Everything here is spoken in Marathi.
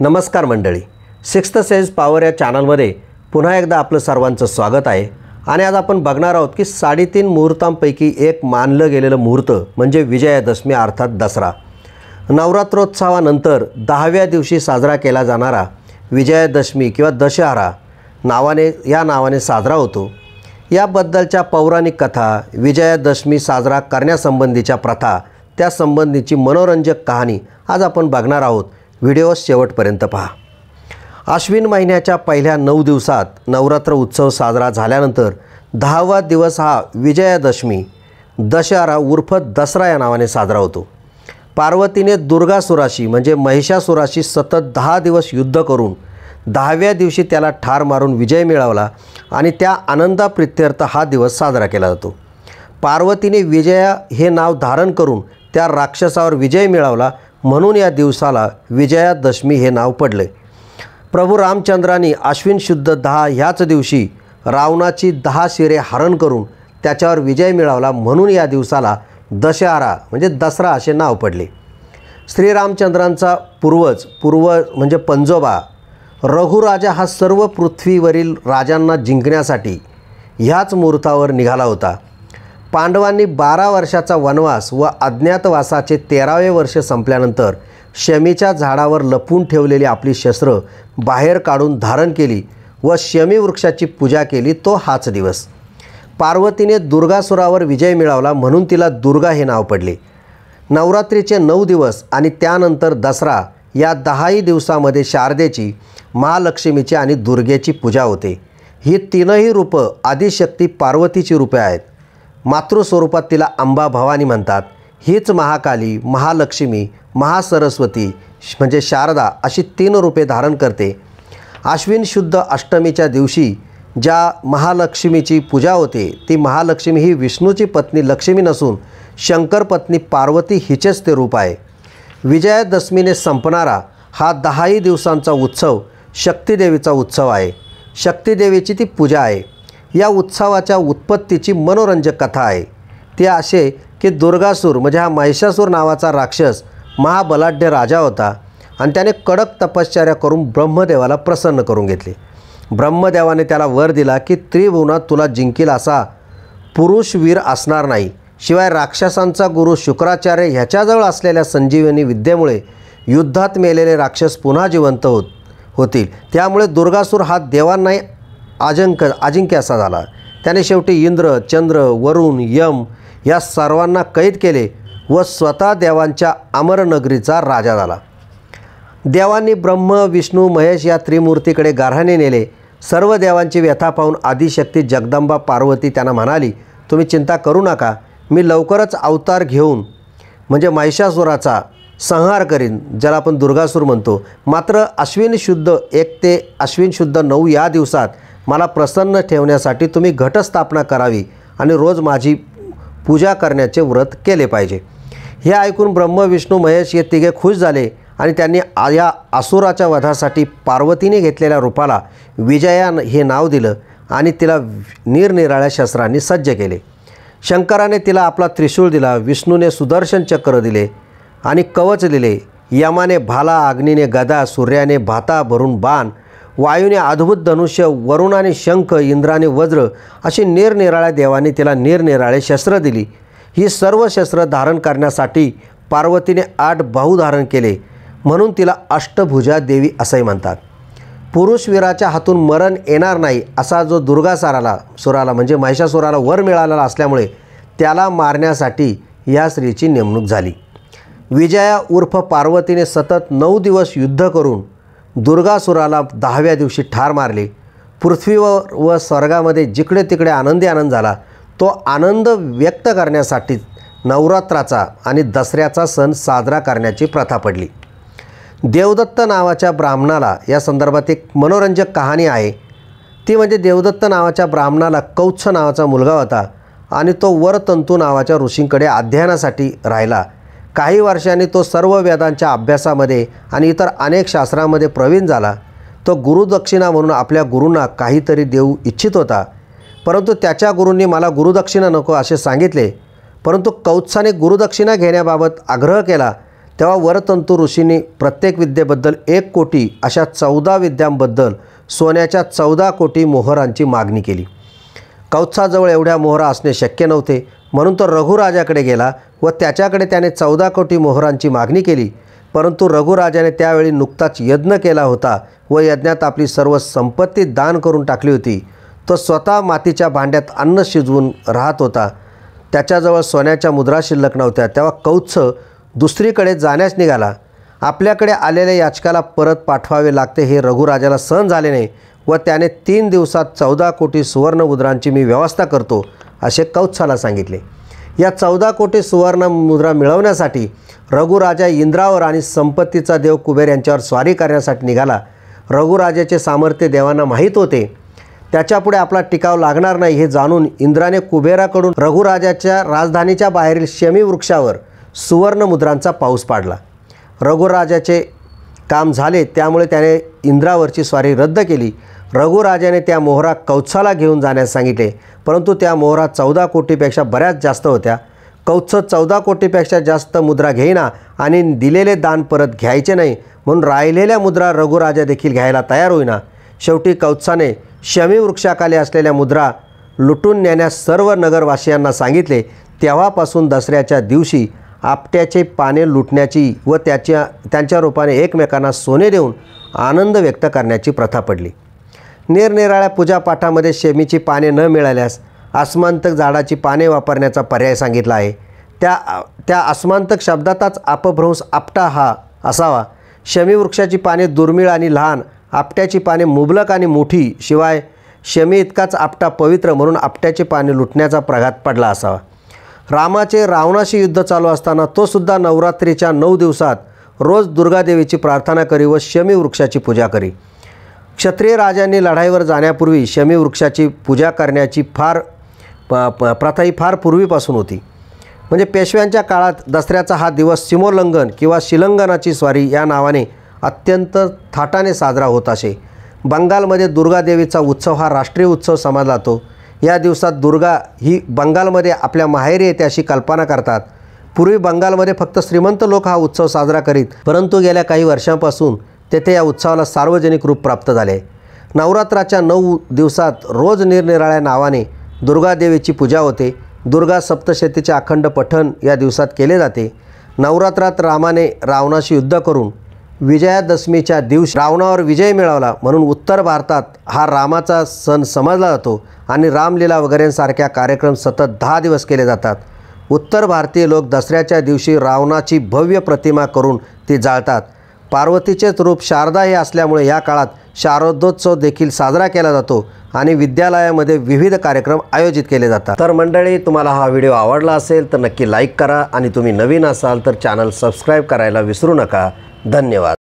नमस्कार मंडळी, सिक्स्थ सेन्स पॉवर या चॅनलमध्ये पुन्हा एकदा आपलं सर्वांचं स्वागत आहे. आणि आज आपण बघणार आहोत की 3.5 मुहूर्तांपैकी एक मानलं गेलेलं मुहूर्त म्हणजे विजयादशमी अर्थात दसरा. नवरात्रोत्सवानंतर 10व्या दिवशी साजरा केला जाणारा विजयादशमी किंवा दशहरा या नावाने साजरा होतो. याबद्दलच्या पौराणिक कथा, विजयादशमी साजरा करण्यासंबंधीच्या प्रथा, त्यासंबंधीची मनोरंजक कहाणी आज आपण बघणार आहोत. व्हिडिओ शेवटपर्यंत पहा. आश्विन महिन्याच्या पहिल्या 9 दिवसात नवरात्र उत्सव साजरा झाल्यानंतर 10वा दिवस हा विजयादशमी दशहरा उर्फ दसरा या नावाने साजरा होतो. पार्वतीने दुर्गासुराशी म्हणजे महिषासुराशी सतत 10 दिवस युद्ध करून 10व्या दिवशी त्याला ठार मारून विजय मिळवला आणि त्या आनंदाप्रित्यर्थ हा दिवस साजरा केला जातो. पार्वतीने विजया हे नाव धारण करून त्या राक्षसावर विजय मिळवला म्हणून या दिवसाला विजयादशमी हे नाव पडले. प्रभू रामचंद्रांनी आश्विन शुद्ध 10 ह्याच दिवशी रावणाची 10 शिरे हरण करून त्याच्यावर विजय मिळवला म्हणून या दिवसाला दशहरा म्हणजे दसरा असे नाव पडले. श्रीरामचंद्रांचा पूर्व म्हणजे पंजोबा रघुराजा हा सर्व पृथ्वीवरील राजांना जिंकण्यासाठी ह्याच मुहूर्तावर निघाला होता. पांडवांनी 12 वर्षाचा वनवास व अज्ञातवासाचे 13वे वर्ष संपल्यानंतर शमीच्या झाडावर लपवून ठेवलेली आपली शस्त्र बाहेर काढून धारण केली व शमी वृक्षाची पूजा केली. तो हाच दिवस. पार्वतीने दुर्गासुरावर विजय मिळवला म्हणून तिला दुर्गा हे नाव पडले. नवरात्रीचे 9 दिवस आणि त्यानंतर दसरा या 10ही दिवसामध्ये शारदेची, महालक्ष्मीची आणि दुर्गेची पूजा होते. ही तीनही रूपं आदिशक्ती पार्वतीची रूपे आहेत. मातृस्वरूपात तिला अंबा भवानी म्हणतात. हीच महाकाली, महालक्ष्मी, महासरस्वती म्हणजे शारदा अशी 3 रूपे धारण करते. आश्विन शुद्ध अष्टमीच्या दिवशी ज्या महालक्ष्मीची पूजा होते ती महालक्ष्मी ही विष्णूची पत्नी लक्ष्मी नसून शंकर पत्नी पार्वती हिचेच ते रूप आहे. विजयादशमीने संपणारा हा 10ही दिवसांचा उत्सव शक्तिदेवीचा उत्सव आहे. शक्तिदेवीची ती पूजा आहे. या उत्सवाच्या उत्पत्तीची मनोरंजक कथा आहे. ती असे की दुर्गासूर म्हणजे हा महिषासूर नावाचा राक्षस महाबलाढ्य राजा होता आणि त्याने कडक तपश्चर्या करून ब्रह्मदेवाला प्रसन्न करून घेतले. ब्रह्मदेवाने त्याला वर दिला की त्रिभुवनात तुला जिंकील असा पुरुष वीर असणार नाही. शिवाय राक्षसांचा गुरु शुक्राचार्य ह्याच्याजवळ असलेल्या संजीवनी विद्येमुळे युद्धात मेलेले राक्षस पुन्हा जिवंत होतील. त्यामुळे दुर्गासूर हा देवांनाही अजिंक्य असा झाला. त्याने शेवटी इंद्र, चंद्र, वरुण, यम या सर्वांना कैद केले व स्वतः देवांच्या अमरनगरीचा राजा झाला. देवांनी ब्रह्म, विष्णू, महेश या त्रिमूर्तीकडे गाऱ्हाणे नेले. सर्व देवांची व्यथा पाहून आदिशक्ती जगदंबा पार्वती त्यांना म्हणाली, तुम्ही चिंता करू नका, मी लवकरच अवतार घेऊन म्हणजे महिषासुराचा संहार करीन, ज्याला आपण दुर्गासूर म्हणतो. मात्र अश्विन शुद्ध 1 ते अश्विन शुद्ध 9 या दिवसात मला प्रसन्न ठेवण्यासाठी तुम्ही घटस्थापना करावी आणि रोज माझी पूजा करण्याचे व्रत केले पाहिजे. हे ऐकून ब्रह्म, विष्णू, महेश हे तिघे खुश झाले आणि त्यांनी या असुराच्या वधासाठी पार्वतीने घेतलेल्या रूपाला विजया हे नाव दिलं आणि तिला निरनिराळ्या शस्त्रांनी सज्ज केले. शंकराने तिला आपला त्रिशूळ दिला, विष्णूने सुदर्शन चक्र दिले आणि कवच दिले, यमाने भाला, अग्नीने गदा, सूर्याने भाता भरून बाण, वायूने अद्भुत धनुष्य, वरुणाने शंख, इंद्राने वज्र अशी निरनिराळ्या देवांनी तिला निरनिराळे शस्त्र दिली. ही सर्व शस्त्र धारण करण्यासाठी पार्वतीने 8 बाहू धारण केले म्हणून तिला अष्टभुजा देवी असंही म्हणतात. पुरुषवीराच्या हातून मरण येणार नाही असा जो सुराला म्हणजे महिषासुराला वर मिळालेला असल्यामुळे त्याला मारण्यासाठी या स्त्रीची नेमणूक झाली. विजया उर्फ पार्वतीने सतत 9 दिवस युद्ध करून दुर्गासुराला 10व्या दिवशी ठार मारले. पृथ्वीवर व स्वर्गामध्ये जिकडे तिकडे आनंद झाला. तो आनंद व्यक्त करण्यासाठी नवरात्राचा आणि दसऱ्याचा सण साजरा करण्याची प्रथा पडली. देवदत्त नावाच्या ब्राह्मणाला या संदर्भात एक मनोरंजक कहाणी आहे. ती म्हणजे देवदत्त नावाच्या ब्राह्मणाला कौत्स नावाचा मुलगा होता आणि तो वरतंतू नावाच्या ऋषींकडे अध्ययनासाठी राहिला. काही वर्षांनी तो सर्व वेदांच्या अभ्यासामध्ये आणि इतर अनेक शास्त्रांमध्ये प्रवीण झाला. तो गुरुदक्षिणा म्हणून आपल्या गुरूंना काहीतरी देऊ इच्छित होता, परंतु त्याच्या गुरूंनी मला गुरुदक्षिणा नको असे सांगितले. परंतु कौत्साने गुरुदक्षिणा घेण्याबाबत आग्रह केला तेव्हा वरतंतू ऋषींनी प्रत्येक विद्येबद्दल 1 कोटी अशा 14 विद्यांबद्दल सोन्याच्या 14 कोटी मोहरांची मागणी केली. कौत्साजवळ एवढ्या मोहरा असणे शक्य नव्हते, म्हणून तो रघुराजाकडे गेला व त्याच्याकडे त्याने 14 कोटी मोहरांची मागणी केली. परंतु रघुराजाने त्यावेळी नुकताच यज्ञ केला होता व यज्ञात आपली सर्व संपत्ती दान करून टाकली होती. तो स्वतः मातीच्या भांड्यात अन्न शिजवून राहत होता. त्याच्याजवळ सोन्याच्या मुद्रा शिल्लक नव्हत्या. तेव्हा कौत्स दुसरीकडे जाण्यास निघाला. आपल्याकडे आलेल्या याचकाला परत पाठवावे लागते हे रघुराजाला सहन झाले नाही व त्याने 3 दिवसात 14 कोटी सुवर्णमुद्रांची मी व्यवस्था करतो असे कौत्साला सांगितले. या 14 कोटी सुवर्ण मुद्रा मिळवण्यासाठी रघुराजा इंद्रावर आणि संपत्तीचा देव कुबेर यांच्यावर स्वारी करण्यासाठी निघाला. रघुराजाचे सामर्थ्य देवांना माहीत होते. त्याच्यापुढे आपला टिकाव लागणार नाही हे जाणून इंद्राने कुबेराकडून रघुराजाच्या राजधानीच्या बाहेरील शमी वृक्षावर सुवर्णमुद्रांचा पाऊस पाडला. रघुराजाचे काम झाले, त्यामुळे त्याने इंद्रावरची स्वारी रद्द केली. रघुराजाने त्या मोहरा कौत्साला घेऊन जाण्यास सांगितले, परंतु त्या मोहरा 14 कोटीपेक्षा बऱ्याच जास्त होत्या. कौत्स 14 कोटीपेक्षा जास्त मुद्रा घेईना आणि दिलेले दान परत घ्यायचे नाही, म्हणून राहिलेल्या मुद्रा रघुराजा देखील घ्यायला तयार होईना. शेवटी कौत्साने शमी वृक्षाखाली असलेल्या मुद्रा लुटून नेण्यास सर्व नगरवासियांना सांगितले. तेव्हापासून दसऱ्याच्या दिवशी आपट्याचे पाने लुटण्याची व त्यांच्या रूपाने एकमेकांना सोने देऊन आनंद व्यक्त करण्याची प्रथा पडली. निरनिराळ्या पूजापाठामध्ये शमीची पाने न मिळाल्यास अस्मांतक झाडाची पाने वापरण्याचा पर्याय सांगितला आहे. त्या अस्मांतक शब्दातच अपभ्रंश आपटा हा असावा. शमी वृक्षाची पाने दुर्मिळ आणि लहान, आपट्याची पाने मुबलक आणि मोठी, शिवाय शमी इतकाच आपटा पवित्र, म्हणून आपट्याची पाने लुटण्याचा प्रघात पडला असावा. रामाचे रावणाशी युद्ध चालू असताना तो सुद्धा नवरात्रीच्या 9 दिवसात रोज दुर्गादेवीची प्रार्थना करी व शमी वृक्षाची पूजा करी. क्षत्रिय राजांनी लढाईवर जाण्यापूर्वी शमी वृक्षाची पूजा करण्याची प्रथा ही फार पूर्वीपासून होती. म्हणजे पेशव्यांच्या काळात दसऱ्याचा हा दिवस सीमोल्लंघन किंवा शिलंगनाची स्वारी या नावाने अत्यंत थाटाने साजरा होत असे. बंगालमध्ये दुर्गादेवीचा उत्सव हा राष्ट्रीय उत्सव समजला जातो. या दिवसात दुर्गा ही बंगालमध्ये आपल्या माहेरी येते अशी कल्पना करतात. पूर्वी बंगालमध्ये फक्त श्रीमंत लोक हा उत्सव साजरा करीत, परंतु गेल्या काही वर्षांपासून तेथे या उत्सवाला सार्वजनिक रूप प्राप्त झाले. नवरात्राच्या 9 दिवसात रोज निरनिराळ्या नावाने दुर्गादेवीची पूजा होते. दुर्गा सप्तशतीचे अखंड पठण या दिवसात केले जाते. नवरात्रात रामाने रावणाशी युद्ध करून विजयादशमीच्या दिवशी रावणावर विजय मिळवला, म्हणून उत्तर भारतात हा रामाचा सण समजला जातो आणि रामलीला वगैरेंसारख्या कार्यक्रम सतत 10 दिवस केले जातात. उत्तर भारतीय लोक दसऱ्याच्या दिवशी रावणाची भव्य प्रतिमा करून ती जाळतात. पार्वतीचेच रूप शारदा हे असल्यामुळे या काळात शारदोत्सव देखील साजरा केला जातो आणि विद्यालयामध्ये विविध कार्यक्रम आयोजित केले जातात. तर मंडळी, तुम्हाला हा व्हिडिओ आवडला असेल तर नक्की लाईक करा आणि तुम्ही नवीन असाल तर चॅनल सबस्क्राईब करायला विसरू नका. धन्यवाद.